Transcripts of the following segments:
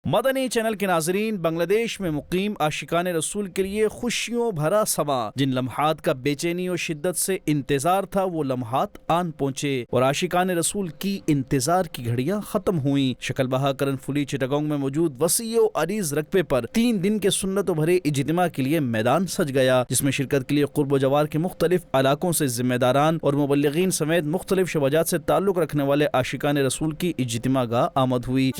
مدنی channel کے ناظرین، بنگلہ دیش میں مقیم عاشقان رسول کے لیے خوشیوں بھرا سما جن لمحات کا بے چینی و شدت سے انتظار تھا وہ لمحات آن پہنچے اور عاشقان رسول کی انتظار کی گھڑیاں ختم ہوئیں۔ شکل بہا کرن فلی چٹاگونگ میں موجود وسیع و عریض رقبے پر 3 دن کے سنت و بھرے اجتماع کے لیے میدان سج گیا، جس میں شرکت کے لیے قرب و جوار کے مختلف علاقوں سے ذمہ داران اور مبلغین سمیت مختلف شعبات سے تعلق رکھنے والے عاشقان رسول کی اجتماع گاہ آمد ہوئی۔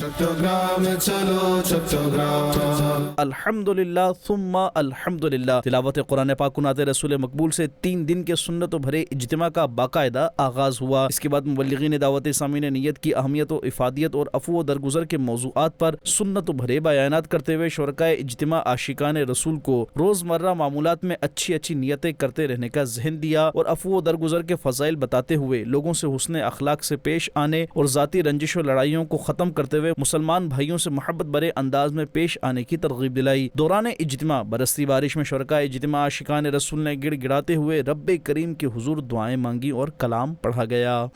الحمدللہ ثم الحمدللہ، تلاوت قرآن پاک و نعت رسول مقبول سے 3 دن کے سنت و بھرے اجتماع کا باقاعدہ آغاز ہوا۔ اس کے بعد مبلغین دعوت اسلامی نے نیت کی اہمیت و افادیت اور عفو و درگزر کے موضوعات پر سنت و بھرے بیانات کرتے ہوئے شرکائے اجتماع عاشقان رسول کو روزمرہ معمولات میں اچھی نیتیں کرتے رہنے کا ذہن دیا اور عفو و درگزر کے فضائل بتاتے ہوئے لوگوں سے حسن اخلاق سے پیش آنے اور ذاتی رنجش و لڑائیوں کو ختم کرتے ہوئے مسلمان بھائیوں سے محبت برے انداز میں پیش آنے کی ترغیب دلائی۔ دوران اجتماع برستی بارش میں شرکائے اجتماع عاشقان رسول نے گڑ گڑاتے ہوئے رب کریم کے حضور دعائیں مانگی اور کلام پڑھا گیا۔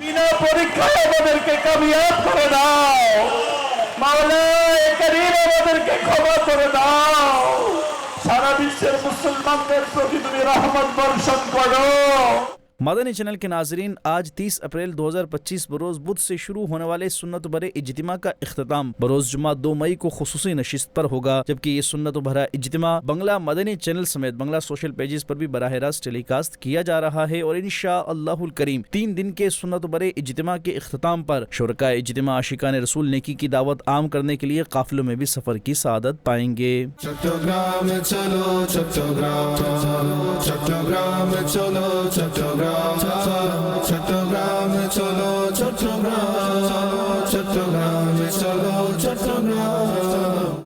مدنی چینل کے ناظرین، آج 30 اپریل 2025 بروز بدھ سے شروع ہونے والے سنت و بھرے اجتماع کا اختتام بروز جمعہ 2 مئی کو خصوصی نشست پر ہوگا، جبکہ یہ سنت و بھرا اجتماع بنگلہ مدنی چینل سمیت بنگلہ سوشل پیجز پر بھی براہ راست ٹیلی کاسٹ کیا جا رہا ہے اور انشاءاللہ الکریم 3 دن کے سنت و بھرے اجتماع کے اختتام پر شرکائے اجتماع عاشقان رسول نیکی کی دعوت عام کرنے کے لیے قافلوں میں بھی سفر کی سعادت پائیں گے۔ چلو